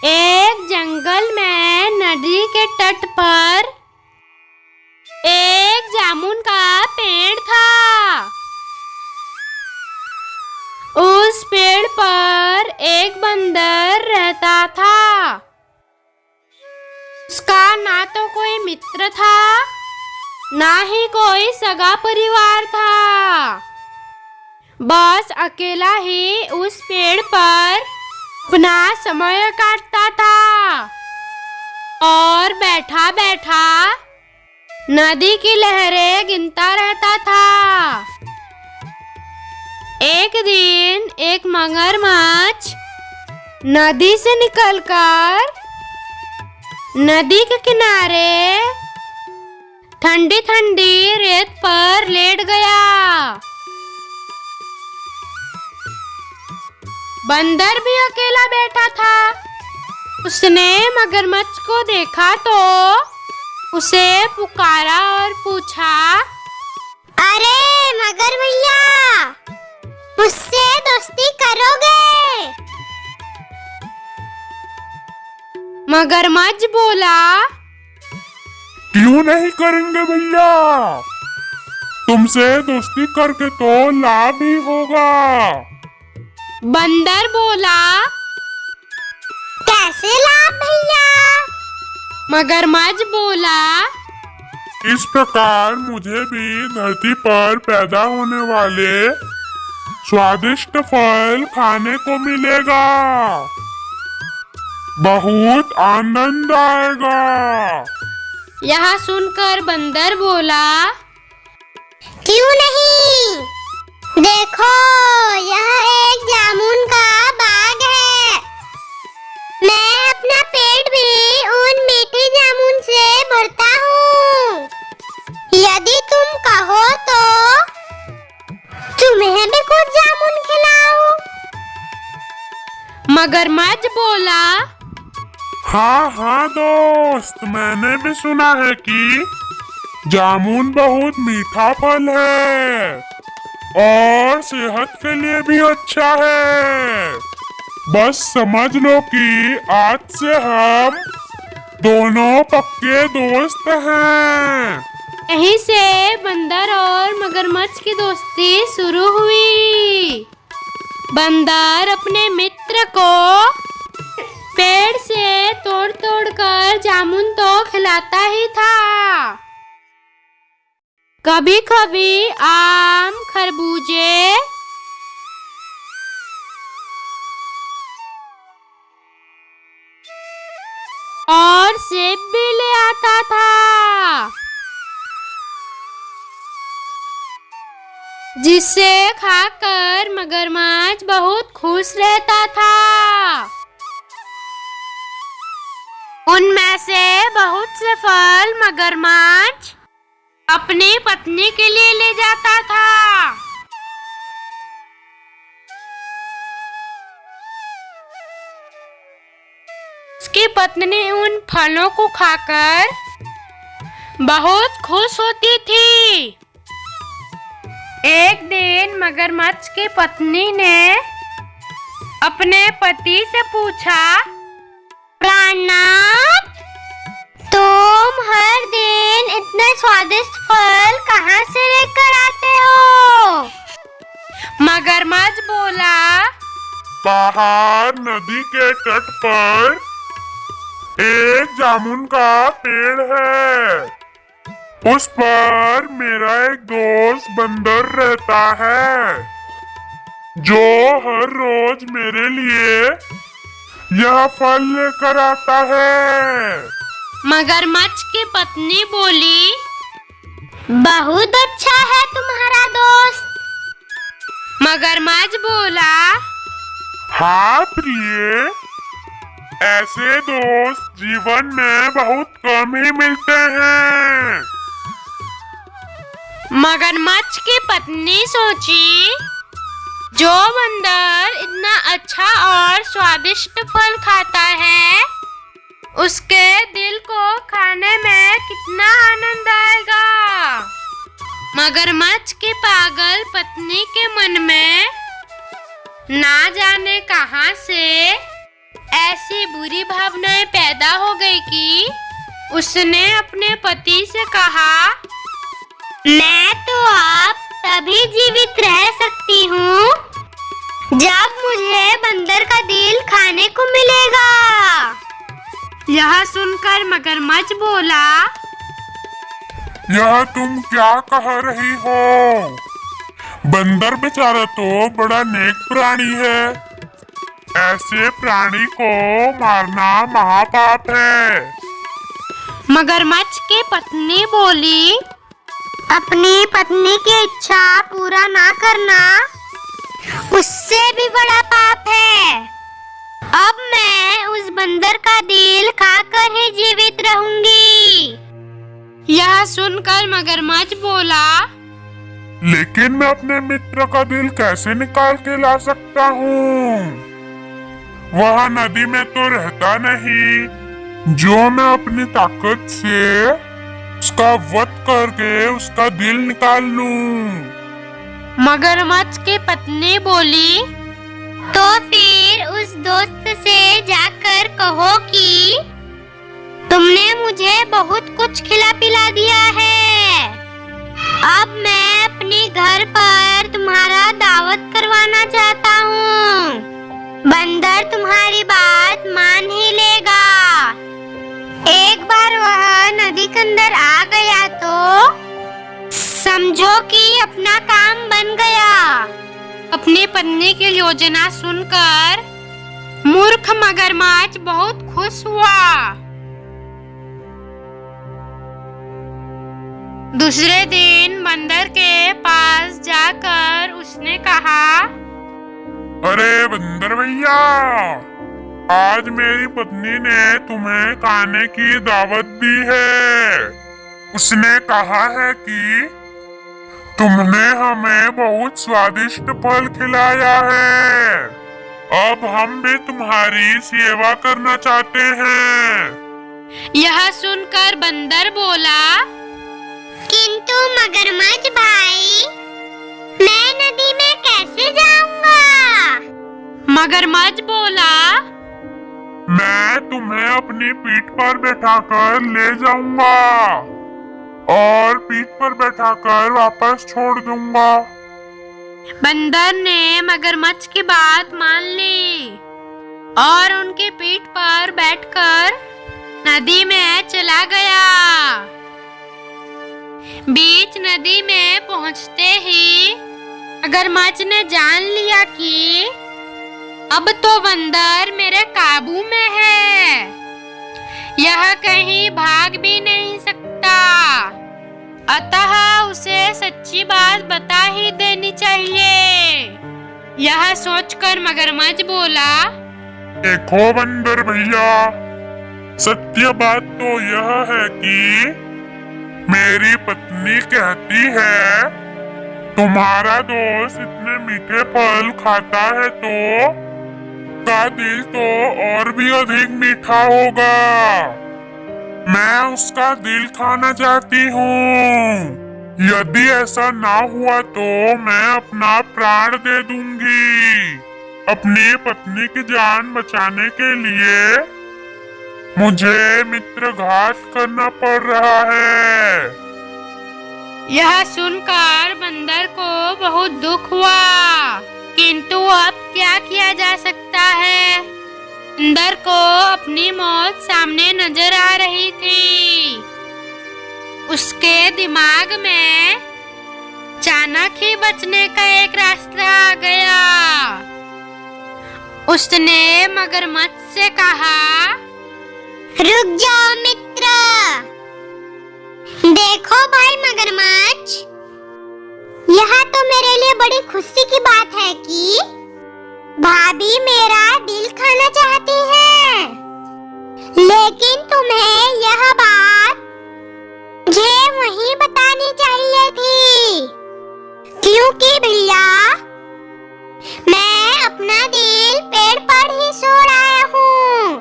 एक जंगल में नदी के तट पर एक जामुन का पेड़ था। उस पेड़ पर एक बंदर रहता था। उसका ना तो कोई मित्र था, ना ही कोई सगा परिवार था। बस अकेला ही उस पेड़ पर अपना समय काटता था और बैठा बैठा नदी की लहरें गिनता रहता था। एक दिन एक मगरमच्छ नदी से निकलकर नदी के किनारे ठंडी ठंडी रेत पर लेट गया। बंदर भी अकेला बैठा था। उसने मगरमच्छ को देखा तो उसे पुकारा और पूछा, अरे मगर भैया, मुझसे दोस्ती करोगे? मगरमच्छ बोला, क्यों नहीं करेंगे भैया, तुमसे दोस्ती करके तो लाभ ही होगा। बंदर बोला, कैसे लाभ भैया? मगरमच्छ बोला, इस प्रकार मुझे भी धरती पर पैदा होने वाले स्वादिष्ट फल खाने को मिलेगा, बहुत आनंद आएगा। यह सुनकर बंदर बोला, क्यों नहीं, देखो यह एक जामुन का बाग है। मैं अपना पेट भी उन मीठी जामुन से भरता हूँ। यदि तुम कहो तो तुम्हें भी कुछ जामुन खिलाऊं। मगरमच्छ बोला, हाँ हाँ दोस्त, मैंने भी सुना है कि जामुन बहुत मीठा फल है और सेहत के लिए भी अच्छा है। बस समझ लो कि आज से हम दोनों पक्के दोस्त हैं। यहीं से बंदर और मगरमच्छ की दोस्ती शुरू हुई। बंदर अपने मित्र को पेड़ से तोड़ तोड़ कर जामुन तो खिलाता ही था। कभी कभी आम, खरबूजे और सेब भी ले आता था, जिसे खाकर मगरमच्छ बहुत खुश रहता था। उनमें से बहुत से फल मगरमच्छ अपनी पत्नी के लिए ले जाता था। उसकी पत्नी उन फलों को खाकर बहुत खुश होती थी। एक दिन मगरमच्छ की पत्नी ने अपने पति से पूछा, प्राणनाथ, तुम हर दिन इतने स्वादिष्ट फल कहाँ से लेकर आते हो? मगरमच्छ बोला, बाहर नदी के तट पर एक जामुन का पेड़ है, उस पर मेरा एक दोस्त बंदर रहता है, जो हर रोज मेरे लिए यह फल लेकर आता है। मगरमच्छ की पत्नी बोली, बहुत अच्छा है तुम्हारा दोस्त। मगरमच्छ बोला, हाँ प्रिय, ऐसे दोस्त जीवन में बहुत कम ही मिलते हैं। मगरमच्छ की पत्नी सोची, जो बंदर इतना अच्छा और स्वादिष्ट फल खाता है, उसके दिल को खाने में कितना आनंद आएगा। मगरमच्छ की पागल पत्नी के मन में ना जाने कहां से ऐसी बुरी भावनाएं पैदा हो गई कि उसने अपने पति से कहा, मैं तो अब तभी जीवित रह सकती हूँ जब मुझे बंदर का दिल खाने को मिलेगा। यह सुनकर मगरमच्छ बोला, यह तुम क्या कह रही हो? बंदर बेचारा तो बड़ा नेक प्राणी है। ऐसे प्राणी को मारना महापाप है। मगरमच्छ की पत्नी बोली, अपनी पत्नी की इच्छा पूरा ना करना उससे भी बड़ा पाप है। अब मैं उस बंदर का दिल खाकर ही जीवित रहूंगी। यह सुनकर मगरमच्छ बोला, लेकिन मैं अपने मित्र का दिल कैसे निकाल के ला सकता हूँ? वह नदी में तो रहता नहीं जो मैं अपनी ताकत से उसका वध करके उसका दिल निकाल लूं। मगरमच्छ की पत्नी बोली, तो फिर उस दोस्त से जाकर कहो कि तुमने मुझे बहुत कुछ खिला पिला दिया है। अब मैं अपने घर पर तुम्हारा दावत करवाना चाहता हूँ। बंदर तुम्हारी बात मान ही लेगा। एक बार वह नदी के अंदर आ गया तो समझो कि अपना काम बन गया। अपनी पत्नी की योजना सुनकर मूर्ख मगरमच्छ बहुत खुश हुआ। दूसरे दिन बंदर के पास जाकर उसने कहा, अरे बंदर भैया, आज मेरी पत्नी ने तुम्हें खाने की दावत दी है। उसने कहा है कि तुमने हमें बहुत स्वादिष्ट फल खिलाया है। अब हम भी तुम्हारी सेवा करना चाहते हैं। यह सुनकर बंदर बोला, किंतु मगरमच्छ भाई, मैं नदी में कैसे जाऊंगा? मगरमच्छ बोला, मैं तुम्हें अपनी पीठ पर बैठाकर ले जाऊंगा और पीठ पर बैठाकर वापस छोड़ दूंगा। बंदर ने मगरमच्छ की बात मान ली और उनकी पीठ पर बैठकर नदी में चला गया। बीच नदी में पहुंचते ही मगरमच्छ ने जान लिया कि अब तो बंदर मेरे काबू में है। यह कहीं भाग भी नहीं सकता। अतः उसे सच्ची बात बता ही देनी चाहिए। यह सोचकर मगरमच्छ बोला, देखो बंदर भैया, सत्य बात तो यह है कि मेरी पत्नी कहती है तुम्हारा दोस्त इतने मीठे फल खाता है तो का दिल तो और भी अधिक मीठा होगा। मैं उसका दिल खाना चाहती हूँ। यदि ऐसा ना हुआ तो मैं अपना प्राण दे दूंगी। अपनी पत्नी की जान बचाने के लिए मुझे मित्रघात करना पड़ रहा है। यह सुनकर बंदर को बहुत दुख हुआ, किंतु अब क्या किया जा सकता है। बंदर को अपनी मौत सामने नजर आ रही थी। उसके दिमाग में अचानक ही बचने का एक रास्ता आ गया। उसने मगरमच्छ से कहा, रुक जाओ मित्र। देखो भाई मगरमच्छ, यह तो मेरे लिए बड़ी खुशी की बात है कि भाभी मेरा दिल खाना चाहती है। लेकिन तुम्हें यह बात मुझे वहीं बतानी चाहिए थी, क्योंकि भैया मैं अपना दिल पेड़ पर ही छोड़ आया हूँ।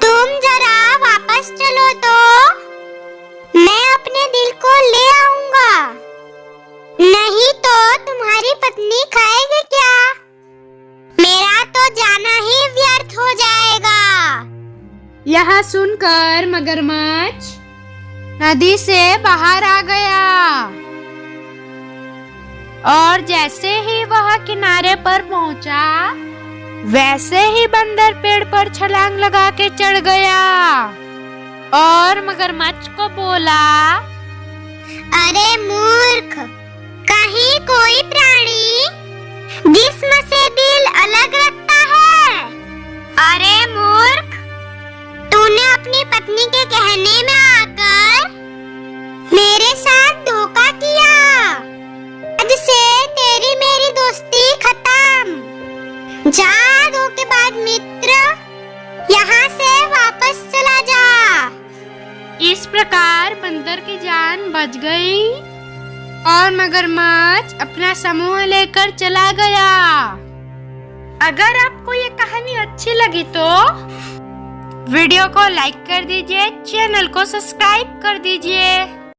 तुम जरा वापस चलो तो मैं अपने दिल को ले आऊंगा। नहीं तो तुम्हारी पत्नी खाएगी क्या? जाना ही व्यर्थ हो जाएगा। यह सुनकर मगरमच्छ नदी से बाहर आ गया और जैसे ही वह किनारे पर पहुंचा, वैसे ही बंदर पेड़ पर छलांग लगा के चढ़ गया और मगरमच्छ को बोला, अरे मूर्ख, कहीं कोई प्राणी जिस्म से दिल अलग रखता है? अरे मूर्ख, तूने अपनी पत्नी के कहने में आकर मेरे साथ धोखा किया। आज से तेरी मेरी दोस्ती खत्म। जा धोखेबाज मित्र, यहाँ से वापस चला जा। इस प्रकार बंदर की जान बच गई और मगरमच्छ अपना समूह लेकर चला गया। अगर आपको ये कहानी अच्छी लगी तो वीडियो को लाइक कर दीजिए, चैनल को सब्सक्राइब कर दीजिए।